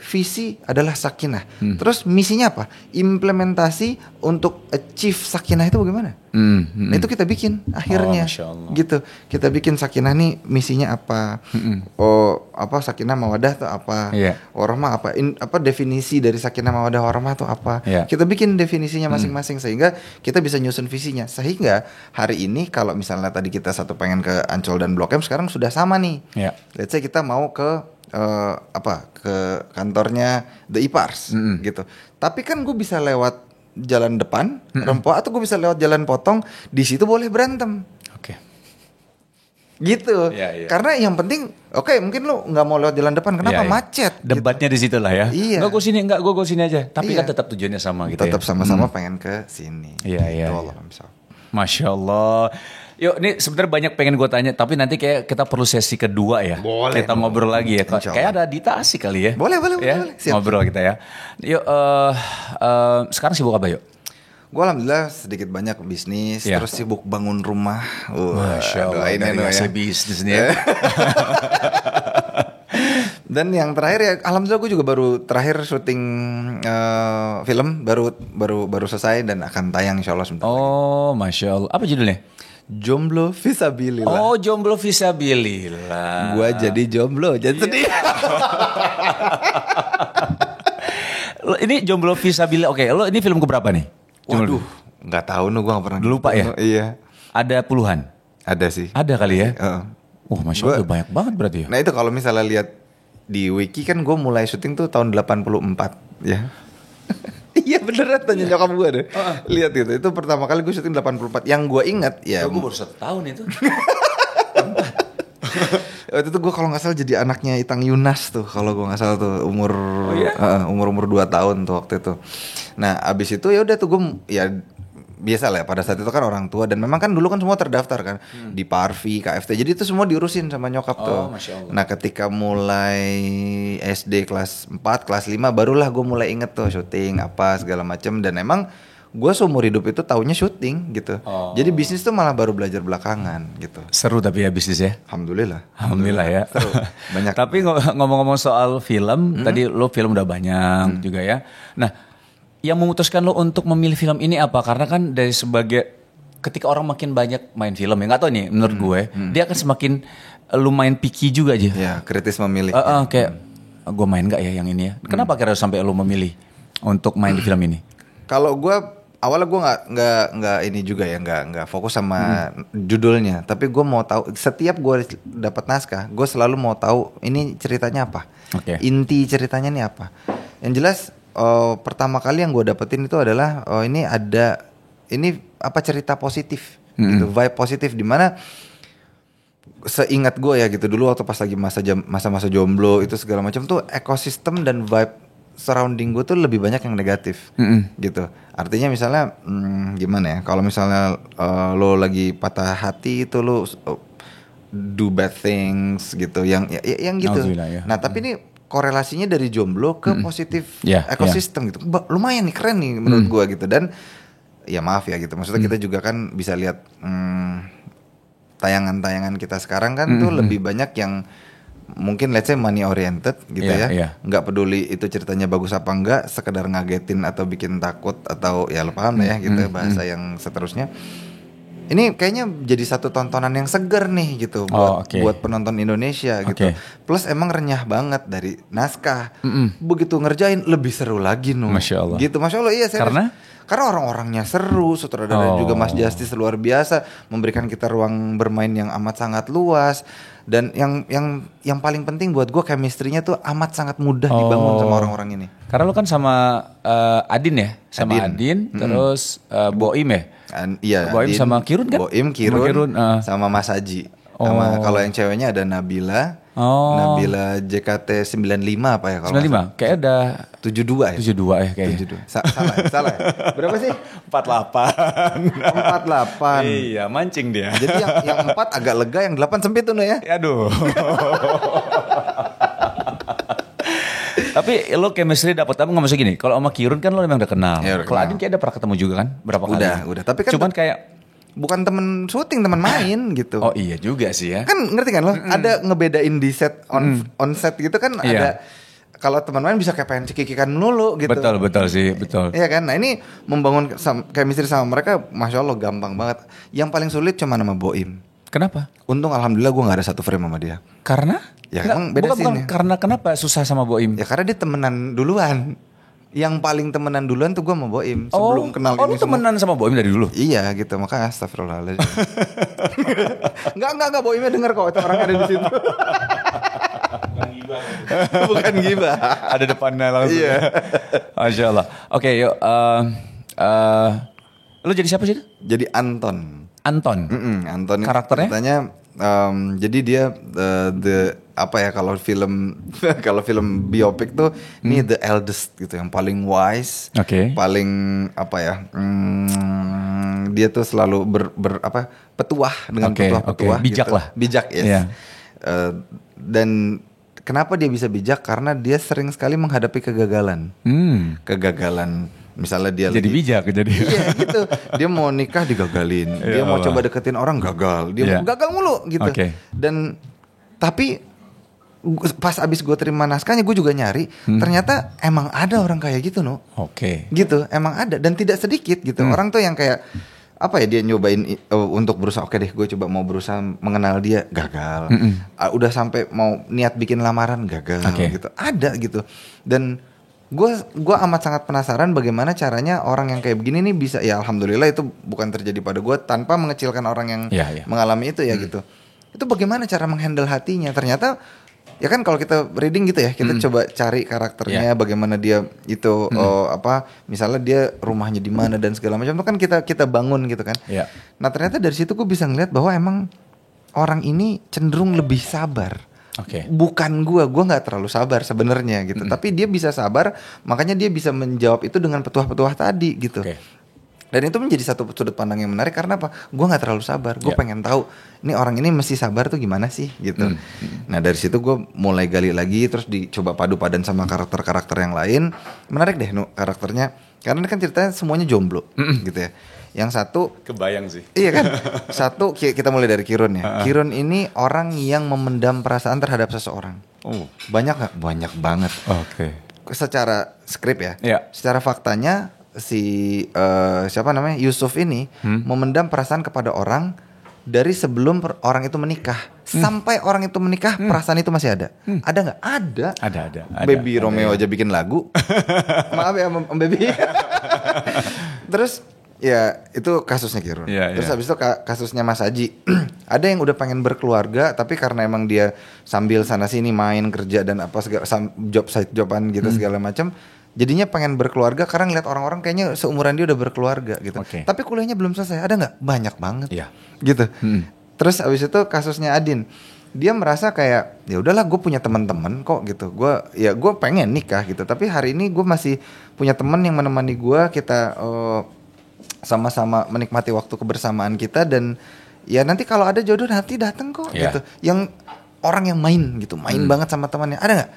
visi adalah sakinah. Terus misinya apa? Implementasi untuk achieve sakinah itu bagaimana? Nah, itu kita bikin akhirnya. Gitu. Kita bikin sakinah nih misinya apa? Sakinah mawaddah itu apa? Warahmah apa? Apa definisi dari sakinah mawaddah warahmah itu apa? Kita bikin definisinya masing-masing sehingga kita bisa nyusun visinya. Sehingga hari ini kalau misalnya tadi kita satu pengen ke Ancol dan Blok M, sekarang sudah sama nih. Let's say kita mau ke ke kantornya The Ipars gitu. Tapi kan gue bisa lewat jalan depan Rempoa atau gue bisa lewat jalan Potong, di situ boleh berantem. Gitu. Karena yang penting mungkin lu nggak mau lewat jalan depan, kenapa macet? Debatnya gitu. Di situ lah ya. Iya. Gue sini aja. Tapi kan tetap tujuannya sama gitu. Tetap sama-sama pengen ke sini. Iya. Allah Masya Allah. Yuk, ini sebenarnya banyak pengen gue tanya, tapi nanti kayak kita perlu sesi kedua ya. Boleh. Kita ngobrol lagi ya. Kayak ada Dita asik kali ya. Boleh. Siap. Ngobrol kita ya. Yuk, sekarang sibuk apa yuk? Gue alhamdulillah sedikit banyak bisnis, terus sibuk bangun rumah. Masya Allah, doain ya. Bisnis nih ya. Dan yang terakhir ya, alhamdulillah gue juga baru terakhir syuting film, baru selesai dan akan tayang insya Allah sebentar lagi. Masya Allah. Apa judulnya? Jomblo Visabilillah. Oh, Jomblo Visabilillah. Gua jadi jomblo, jadi sedih. Ini Jomblo Visabilillah. Oke, lo ini film keberapa nih? Waduh, nggak tahu nih, gue nggak pernah. Lupa ya? Iya. Ada puluhan? Ada sih. Ada kali ya? Masya Allah, banyak banget berarti ya? Nah itu kalau misalnya lihat di wiki kan gue mulai syuting tuh tahun 84 ya. Iya beneran, tanya nyokap gue deh. Lihat itu pertama kali gue syuting 84. Yang gue ingat ya. Gue baru 1 tahun itu. Waktu itu gue kalau nggak salah jadi anaknya Itang Yunas tuh, kalau gue nggak salah tuh umur 2 tahun tuh waktu itu. Nah abis itu ya udah tuh gue ya biasa lah ya, pada saat itu kan orang tua dan memang kan dulu kan semua terdaftar kan di Parvi, KFT, jadi itu semua diurusin sama nyokap tuh. Nah ketika mulai SD kelas 4, kelas 5 barulah gue mulai inget tuh syuting apa segala macem, dan emang gue seumur hidup itu taunya syuting gitu. Jadi bisnis tuh malah baru belajar belakangan gitu. Seru tapi ya bisnis ya. Alhamdulillah ya. Seru. Banyak. Tapi ngomong-ngomong soal film, tadi lo film udah banyak juga ya. Nah, yang memutuskan lo untuk memilih film ini apa? Karena kan dari ketika orang makin banyak main film ya, nggak tahu nih menurut gue, dia akan semakin lumayan picky juga aja. Ya, kritis memilih. Kayak gue main nggak ya yang ini ya? Kenapa kira sampai lo memilih untuk main di film ini? Kalau gue awalnya gue nggak ini juga ya, nggak fokus sama judulnya, tapi gue mau tahu setiap gue dapat naskah, gue selalu mau tahu ini ceritanya apa, inti ceritanya nih apa. Yang jelas pertama kali yang gue dapetin itu adalah ini apa cerita positif, gitu, vibe positif, di mana seingat gue ya gitu dulu waktu pas lagi masa-masa jomblo itu segala macam tuh ekosistem dan vibe surrounding gue tuh lebih banyak yang negatif, gitu. Artinya misalnya gimana ya? Kalau misalnya lo lagi patah hati itu lo do bad things gitu, yang gitu. Nah tapi ini korelasinya dari jomblo ke positif ekosistem gitu. Lumayan nih, keren nih menurut gue gitu. Dan ya maaf ya gitu. Maksudnya kita juga kan bisa lihat tayangan-tayangan kita sekarang kan tuh lebih banyak yang mungkin let's say money oriented gitu ya. Nggak peduli itu ceritanya bagus apa enggak, sekedar ngagetin atau bikin takut atau ya lo paham lah ya gitu bahasa yang seterusnya. Ini kayaknya jadi satu tontonan yang seger nih gitu buat penonton Indonesia gitu. Plus emang renyah banget dari naskah. Begitu ngerjain lebih seru lagi Masya Allah. Gitu, Masya Allah, iya serius. Karena orang-orangnya seru, sutradara juga Mas Justice luar biasa, memberikan kita ruang bermain yang amat sangat luas. Dan yang paling penting buat gue, chemistry-nya tuh amat sangat mudah dibangun sama orang-orang ini. Karena lo kan sama Adin ya, Adin terus Boim ya. Iya, Boim Adin, sama Kirun kan? Boim, Kirun sama Mas Haji. Sama kalau yang ceweknya ada Nabila. Nabila JKT 95 apa ya kalau 95? Kayak ada 72 ya. 72 ya kayaknya. Salah ya. Berapa sih? 48. 48. Iya, mancing dia. Jadi yang 4 agak lega, yang 8 sempit tuh ya. Aduh. Tapi lo chemistry dapat, tapi nggak masuk gini. Kalau sama Kirun kan lo memang udah kenal. Kalau Adin kayak udah pernah ketemu juga kan? Berapa kali? Udah. Tapi kan cuman kayak bukan temen syuting, temen main gitu. Oh iya juga sih ya. Kan ngerti kan lo? Ada ngebedain di set on set gitu kan ada. Kalau teman main bisa kayak pengen cekikikan dulu gitu. Betul sih, betul. Iya kan? Nah ini membangun chemistry sama mereka, Masya Allah gampang banget. Yang paling sulit cuma nama Boim. Kenapa? Untung alhamdulillah gue gak ada satu frame sama dia. Karena? Ya emang beda bukan karena kenapa susah sama Boim? Ya karena dia temenan duluan. Yang paling temenan duluan tuh gue sama Boim sebelum kenal ini. Oh lu temenan sama Boim dari dulu? Iya gitu, makanya astagfirullahaladzim. Enggak Boimnya denger kok, itu orang ada di situ. Bukan gibah. Ada depannya langsung. Iya. Masya Allah. Oke, yuk. Lu jadi siapa sih? Jadi Anton. Anton karakternya? Katanya jadi dia apa ya, kalau film biopik tuh ini the eldest gitu, yang paling wise, paling apa ya, dia tuh selalu petuah dengan petuah-petuah bijak gitu. lah. Bijak, yes. Yeah. Dan kenapa dia bisa bijak? Karena dia sering sekali menghadapi kegagalan. Kegagalan, misalnya dia jadi bijak jadi. Iya gitu. Dia mau nikah digagalin. Dia mau coba deketin orang gagal. Dia gagal mulu gitu. Dan tapi pas abis gue terima naskahnya gue juga nyari, ternyata emang ada orang kayak gitu gitu, emang ada dan tidak sedikit gitu. Orang tuh yang kayak apa ya, dia nyobain untuk berusaha, oke deh gue coba mau berusaha mengenal dia, gagal. Udah sampai mau niat bikin lamaran, gagal gitu. Ada gitu. Dan gue amat sangat penasaran bagaimana caranya orang yang kayak begini nih bisa, ya alhamdulillah itu bukan terjadi pada gue, tanpa mengecilkan orang yang mengalami itu ya gitu. Itu bagaimana cara menghandle hatinya. Ternyata ya kan kalau kita reading gitu ya, kita coba cari karakternya, bagaimana dia itu misalnya dia rumahnya di mana dan segala macam itu kan kita bangun gitu kan. Nah ternyata dari situ gue bisa ngeliat bahwa emang orang ini cenderung lebih sabar. Bukan gue nggak terlalu sabar sebenarnya gitu, tapi dia bisa sabar, makanya dia bisa menjawab itu dengan petuah-petuah tadi gitu. Dan itu menjadi satu sudut pandang yang menarik karena apa? Gue nggak terlalu sabar, gue pengen tahu ini orang ini mesti sabar tuh gimana sih gitu. Nah dari situ gue mulai gali lagi, terus dicoba padu padan sama karakter-karakter yang lain. Menarik deh karakternya, karena kan ceritanya semuanya jomblo gitu ya. Yang satu kebayang sih. Iya kan. Satu kita mulai dari Kirun ya. Kirun ini orang yang memendam perasaan terhadap seseorang. Banyak nggak? Banyak banget. Secara skrip ya. Secara faktanya si siapa namanya Yusuf ini memendam perasaan kepada orang dari sebelum orang itu menikah sampai orang itu menikah, perasaan itu masih ada. Ada nggak? Ada. Baby Romeo aja bikin lagu. Maaf ya Om Baby. Terus ya itu kasusnya Kirun. Terus habis itu kasusnya Mas Aji. Ada yang udah pengen berkeluarga tapi karena emang dia sambil sana sini main kerja dan apa segala side joban gitu segala macam. Jadinya pengen berkeluarga karena ngeliat orang-orang kayaknya seumuran dia udah berkeluarga gitu. Tapi kuliahnya belum selesai. Ada nggak? Banyak banget. Gitu. Terus abis itu kasusnya Adin. Dia merasa kayak ya udahlah gue punya teman-teman kok gitu. Gue pengen nikah gitu. Tapi hari ini gue masih punya teman yang menemani gue. Kita sama-sama menikmati waktu kebersamaan kita dan ya nanti kalau ada jodoh nanti datang kok gitu. Yang orang yang main banget sama temannya, ada nggak?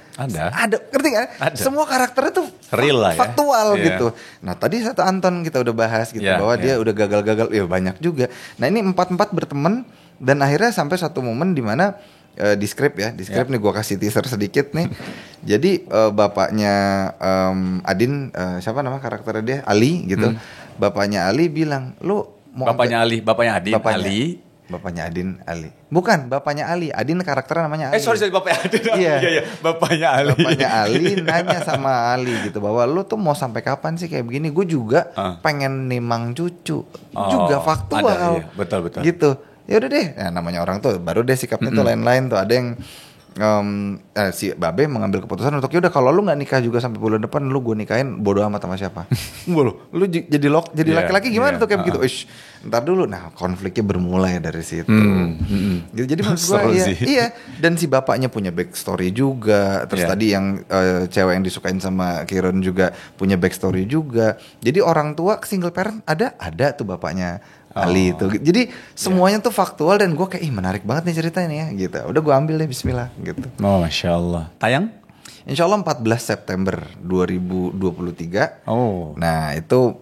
Ada, ngerti nggak? Semua karakternya tuh real lah, faktual gitu. Nah tadi satu Anton kita udah bahas gitu bahwa dia udah gagal-gagal, ya banyak juga. Nah ini 4 berteman dan akhirnya sampai satu momen di mana di skrip nih gue kasih teaser sedikit nih. Jadi bapaknya Adin, siapa nama karakternya dia? Ali gitu. Bapaknya Ali bilang, lu mau bapaknya Adin, Ali. Bapaknya Adin, Ali. Bukan, bapaknya Ali. Adin karakternya namanya Ali. Sorry, bapaknya Adin. Iya. Bapaknya Ali. Bapaknya Ali nanya sama Ali gitu bahwa lu tuh mau sampai kapan sih kayak begini? Gue juga pengen nimang cucu. Juga faktual. Ada, betul. Gitu. Ya udah deh. Nah, namanya orang tuh baru deh sikapnya tuh lain-lain tuh. Ada yang si Babe mengambil keputusan untuk yaudah kalau lu nggak nikah juga sampai bulan depan, lu gue nikahin bodo amat sama siapa. Lu jadi laki-laki gimana tuh kayak begitu? Ntar dulu. Nah konfliknya bermulai dari situ. Jadi menurut gue iya. Dan si bapaknya punya backstory juga. Terus tadi yang cewek yang disukain sama Kirun juga punya backstory juga. Jadi orang tua single parent ada tuh bapaknya Ali itu. Jadi semuanya tuh faktual dan gue kayak menarik banget nih ceritanya ya gitu. Udah gue ambil deh, bismillah gitu. Masya Allah. Tayang? Insya Allah 14 September 2023. Nah itu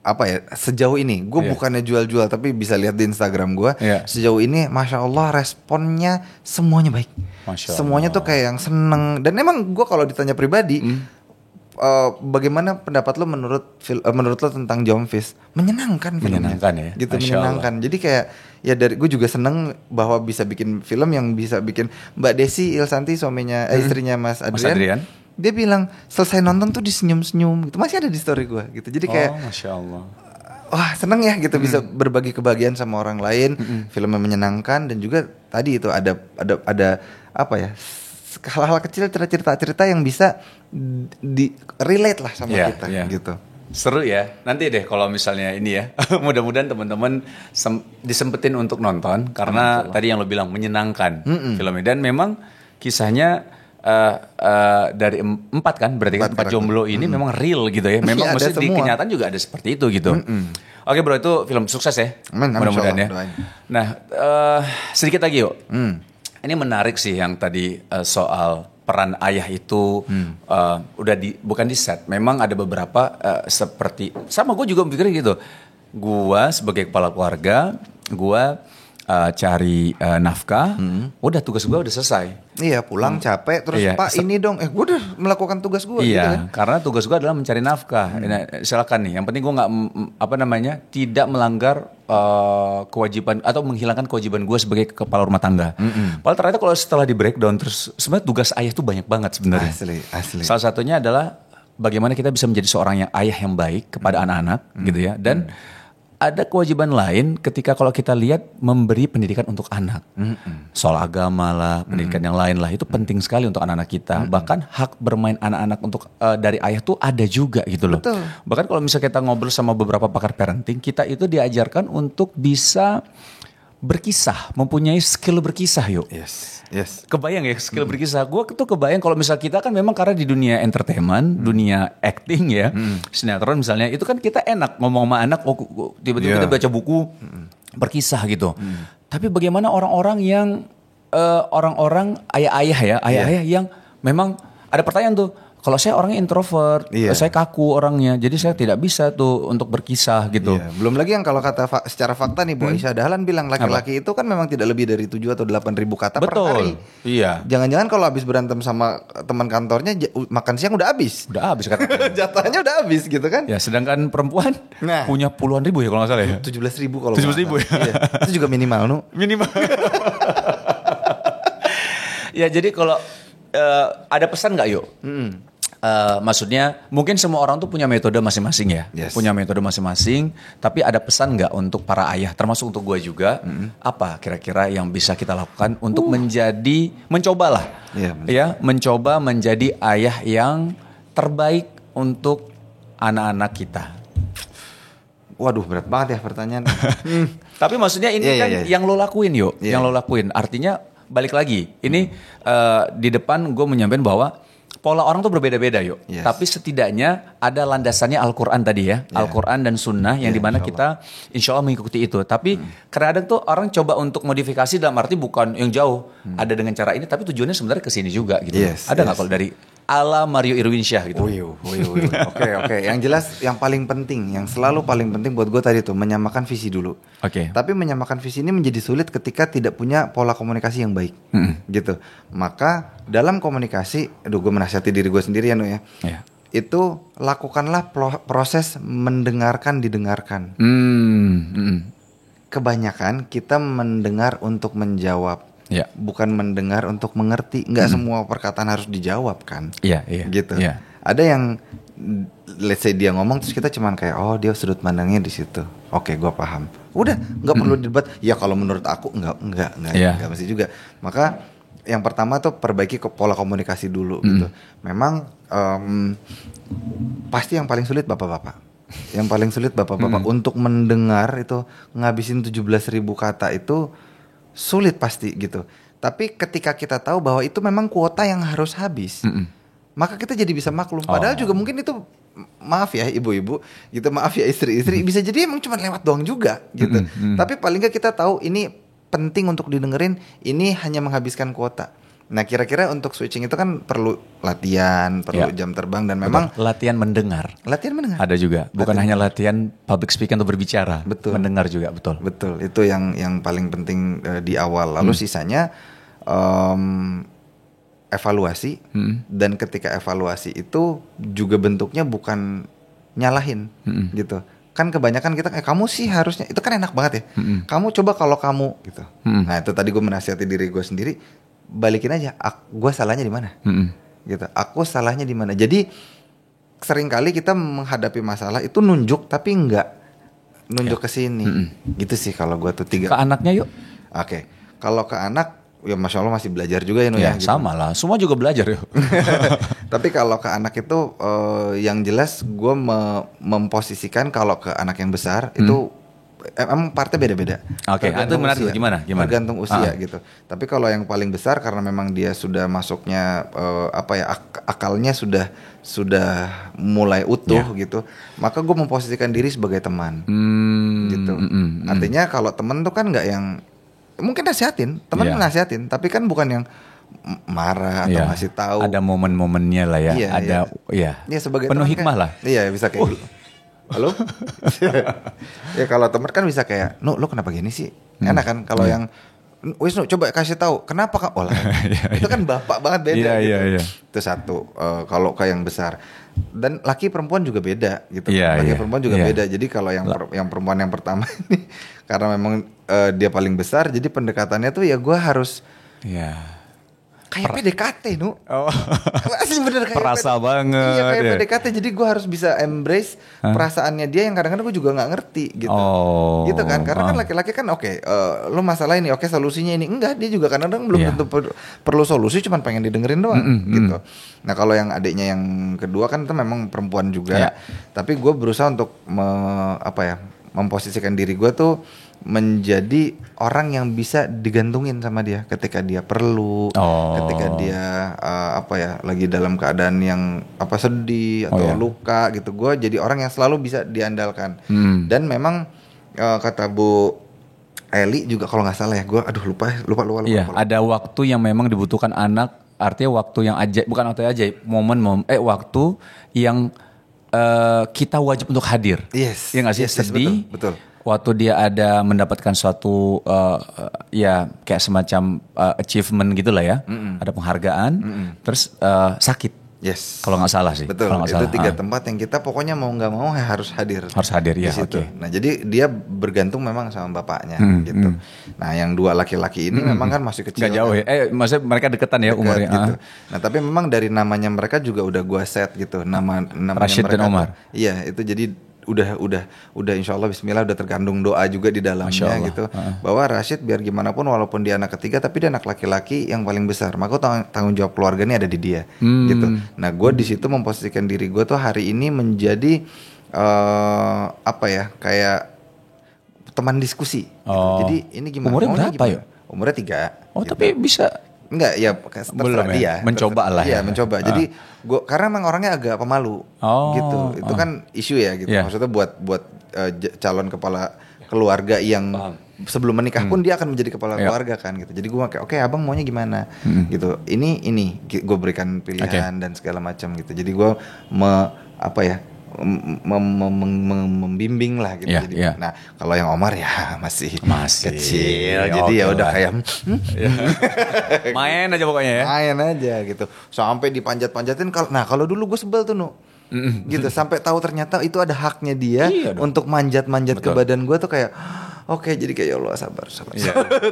apa ya, sejauh ini gue bukannya jual-jual tapi bisa lihat di Instagram gue. Sejauh ini Masya Allah responnya semuanya baik. Semuanya tuh kayak yang seneng. Dan emang gue kalau ditanya pribadi, bagaimana pendapat lo menurut lo tentang Jomfis? Menyenangkan ya. Gitu, menyenangkan. Jadi kayak ya dari gue juga seneng bahwa bisa bikin film yang bisa bikin Mbak Desi Ilsanti suaminya istrinya Mas Adrian. Dia bilang selesai nonton tuh disenyum-senyum gitu. Masih ada di story gue gitu. Jadi kayak Masya Allah. Wah seneng ya gitu bisa berbagi kebahagiaan sama orang lain. Filmnya menyenangkan dan juga tadi itu ada apa ya, hal-hal kecil, cerita-cerita yang bisa di relate lah sama kita gitu. Seru ya. Nanti deh kalau misalnya ini ya, mudah-mudahan teman-teman disempetin untuk nonton karena tadi yang lo bilang menyenangkan filmnya. Dan memang kisahnya dari 4 kan, berarti kan 4 jomblo ini memang real gitu ya. Memang maksudnya di kenyataan juga ada seperti itu gitu. Oke bro, itu film sukses ya. Mudah-mudahan ya. Doain. Nah, sedikit lagi yuk. Ini menarik sih yang tadi soal peran ayah itu udah bukan di set. Memang ada beberapa seperti sama gue juga mikirnya gitu. Gue sebagai kepala keluarga, gue cari nafkah, udah tugas gue udah selesai. Iya, pulang capek terus Pak ini dong, gue udah melakukan tugas gue. Iya, gitu kan? Karena tugas gue adalah mencari nafkah. Nah, silakan nih. Yang penting gue nggak tidak melanggar kewajiban atau menghilangkan kewajiban gue sebagai kepala rumah tangga. Padahal ternyata kalau setelah di breakdown terus sebenarnya tugas ayah tuh banyak banget sebenarnya. Asli. Salah satunya adalah bagaimana kita bisa menjadi seorang ayah yang baik kepada anak-anak, gitu ya. Dan ada kewajiban lain ketika kalau kita lihat memberi pendidikan untuk anak. Soal agama lah, pendidikan yang lain lah, itu penting sekali untuk anak-anak kita. Bahkan hak bermain anak-anak untuk dari ayah tuh ada juga gitu loh. Betul. Bahkan kalau misalnya kita ngobrol sama beberapa pakar parenting, kita itu diajarkan untuk bisa berkisah, mempunyai skill berkisah yuk. Yes. Kebayang ya skill berkisah. Gue tuh kebayang kalau misal kita kan memang karena di dunia entertainment, dunia acting ya, sinetron misalnya, itu kan kita enak ngomong sama anak, tiba-tiba kita baca buku berkisah gitu. Tapi bagaimana orang-orang yang orang-orang ayah-ayah yang memang ada pertanyaan tuh. Kalau saya orangnya introvert, saya kaku orangnya, jadi saya tidak bisa tuh untuk berkisah gitu. Belum lagi yang kalau kata secara fakta nih, Bu Aisyah Dahlan bilang laki-laki itu kan memang tidak lebih dari 7 atau 8 ribu kata per hari. Iya. Jangan-jangan kalau habis berantem sama teman kantornya, makan siang udah habis. Udah habis katanya. Jatahnya udah habis gitu kan. Ya, sedangkan perempuan punya puluhan ribu ya kalau nggak salah ya. 17 ribu kalau 17 ribu ya. Iya. Itu juga minimal Minimal. Ya jadi kalau ada pesan nggak yuk? Maksudnya mungkin semua orang tuh punya metode masing-masing ya, punya metode masing-masing. Tapi ada pesan nggak untuk para ayah, termasuk untuk gue juga, apa kira-kira yang bisa kita lakukan untuk mencoba menjadi ayah yang terbaik untuk anak-anak kita. Waduh, berat banget ya pertanyaan. Tapi maksudnya ini yang lo lakuin yuk, yang lo lakuin. Artinya balik lagi, ini di depan gue menyampaikan bahwa pola orang tuh berbeda-beda yuk. Tapi setidaknya ada landasannya Al-Quran tadi ya. Al-Quran dan Sunnah yang dimana kita insya Allah mengikuti itu. Tapi kadang tuh orang coba untuk modifikasi dalam arti bukan yang jauh. Ada dengan cara ini tapi tujuannya sebenarnya ke sini juga gitu. Ada gak kalau dari ala Mario Irwinsyah gitu? Oke. Yang jelas yang paling penting, yang selalu paling penting buat gue tadi tuh menyamakan visi dulu. Tapi menyamakan visi ini menjadi sulit ketika tidak punya pola komunikasi yang baik. Gitu. Maka dalam komunikasi, gue menasihati diri gue sendiri ya Nu ya. Itu lakukanlah proses mendengarkan didengarkan. Kebanyakan kita mendengar untuk menjawab. Bukan mendengar untuk mengerti. Nggak semua perkataan harus dijawab kan. Gitu. Ada yang let's say dia ngomong terus kita cuman kayak dia sudut pandangnya di situ. Oke, gue paham. Udah, nggak perlu debat. Ya kalau menurut aku nggak mesti juga. Maka yang pertama tuh perbaiki pola komunikasi dulu gitu. Memang pasti yang paling sulit bapak-bapak. Yang paling sulit bapak-bapak untuk mendengar itu ngabisin 17.000 kata itu sulit pasti gitu. Tapi ketika kita tahu bahwa itu memang kuota yang harus habis, maka kita jadi bisa maklum. Padahal juga mungkin itu, maaf ya ibu-ibu gitu, maaf ya istri-istri, bisa jadi emang cuma lewat doang juga gitu. Tapi paling nggak kita tahu ini penting untuk didengerin, ini hanya menghabiskan kuota. Nah kira-kira untuk switching itu kan perlu latihan, perlu jam terbang dan memang latihan mendengar. Ada juga, bukan hanya latihan public speaking atau berbicara, mendengar juga, betul. Itu yang paling penting di awal. Lalu sisanya evaluasi, dan ketika evaluasi itu juga bentuknya bukan nyalahin gitu. Kan kebanyakan kita kamu sih harusnya, itu kan enak banget ya. Kamu coba kalau kamu gitu. Nah itu tadi gue menasihati diri gue sendiri. Balikin aja, gue salahnya di mana, gitu. Aku salahnya di mana. Jadi seringkali kita menghadapi masalah itu nunjuk tapi nggak nunjuk ke sini, gitu sih kalau gue tuh 3. Ke anaknya yuk. Oke. Kalau ke anak, ya masya Allah masih belajar juga ya Nu ya. Gitu. Sama lah, semua juga belajar yuk. Tapi kalau ke anak itu, yang jelas gue memposisikan kalau ke anak yang besar itu emang partnya beda-beda. Itu menarik gimana? Tergantung usia gitu. Tapi kalau yang paling besar karena memang dia sudah masuknya akalnya sudah mulai utuh gitu. Maka gue memposisikan diri sebagai teman. gitu. Artinya kalau temen tuh kan nggak yang mungkin nasihatin, temen nasihatin, tapi kan bukan yang marah atau ngasih tahu. Ada momen-momennya lah ya. Ada sebagai penuh hikmah kan, lah. Iya bisa kayak halo. Ya kalau temen kan bisa kayak, "Nu, lu kenapa gini sih?" Enak kan kalau yang Wisnu coba kasih tahu kenapa Kak olah. Itu kan bapak banget beda gitu. Itu satu kalau kayak yang besar. Dan laki perempuan juga beda gitu. Laki perempuan juga beda. Jadi kalau yang perempuan yang pertama ini karena memang dia paling besar jadi pendekatannya tuh ya gue harus kayak PDKT nu. Masih bener kayak perasa banget. Iya kayak PDKT. Jadi gue harus bisa embrace perasaannya dia yang kadang-kadang gue juga nggak ngerti gitu. Gitu kan? Karena kan laki-laki kan lo masalah ini solusinya ini enggak. Dia juga kadang-kadang belum tentu perlu solusi, cuman pengen didengerin doang gitu. Nah kalau yang adiknya yang kedua kan itu memang perempuan juga. Tapi gue berusaha untuk memposisikan diri gue tuh menjadi orang yang bisa digantungin sama dia ketika dia perlu, ketika dia lagi dalam keadaan yang sedih atau luka gitu. Gue jadi orang yang selalu bisa diandalkan. Dan memang kata Bu Eli juga kalau nggak salah ya, gue lupa. Ada waktu yang memang dibutuhkan anak, artinya waktu yang ajaib, bukan waktu ajaib, waktu yang kita wajib untuk hadir. Yes. Ya nggak sih? Sedih. Betul. Waktu dia ada mendapatkan suatu kayak semacam achievement gitulah ya, ada penghargaan, terus sakit. Yes. Kalau nggak salah sih. Betul. Itu 3 tempat yang kita pokoknya mau nggak mau harus hadir. Harus hadir ya. Okay. Nah jadi dia bergantung memang sama bapaknya gitu. Nah yang 2 laki-laki ini memang kan masih kecil. Gak jauh ya. Maksudnya mereka deketan ya umurnya. Gitu. Nah tapi memang dari namanya mereka juga udah gua set gitu. Namanya Rashid mereka dan Omar. Iya itu jadi udah insya Allah bismillah udah terkandung doa juga di dalamnya gitu bahwa Rashid biar gimana pun walaupun dia anak ketiga tapi dia anak laki-laki yang paling besar maka tanggung jawab keluarga ini ada di dia gitu. Nah gue di situ memposisikan diri gue tuh hari ini menjadi kayak teman diskusi gitu. Jadi ini gimana umurnya berapa ya? Umurnya 3 gitu. Tapi bisa enggak ya terserah dia mencoba lah ya. Mencoba. Jadi gue karena memang orangnya agak pemalu gitu. Itu kan isu ya gitu. Maksudnya buat calon kepala keluarga yang sebelum menikah pun dia akan menjadi kepala keluarga kan gitu. Jadi gue kayak oke, abang maunya gimana gitu. Ini gue berikan pilihan dan segala macam gitu. Jadi gue membimbing lah gitu. Nah kalau yang Omar ya masih kecil, jadi ya udah kayak main aja pokoknya ya. Main aja gitu. Sampai dipanjat-panjatin. Nah kalau dulu gue sebel tuh gitu. Sampai tahu ternyata itu ada haknya dia untuk manjat-manjat ke badan gue tuh kayak. Oke, jadi kayak ya Allah sabar.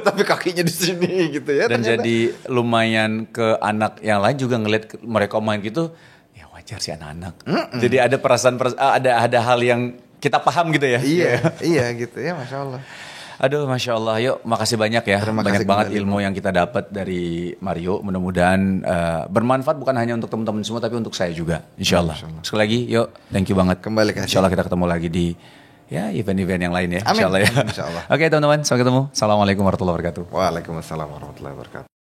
Tapi kakinya di sini gitu ya. Dan ternyata. Jadi lumayan ke anak yang lain juga ngeliat mereka main gitu. Wajar sih anak-anak. Jadi ada perasaan ada hal yang kita paham gitu ya. Iya gitu ya, Masya Allah. Aduh, Masya Allah. Yuk, makasih banyak ya. Banyak banget ilmu yang kita dapat dari Mario. Mudah-mudahan bermanfaat bukan hanya untuk teman-teman semua, tapi untuk saya juga. Insya Allah. Sekali lagi, yuk, thank you banget. Kembali kasih. Insya Allah kita ketemu lagi di event-event yang lain ya. Amin. Insya Allah ya. Insya Allah. Oke teman-teman, sampai ketemu. Assalamualaikum warahmatullahi wabarakatuh. Waalaikumsalam warahmatullahi wabarakatuh.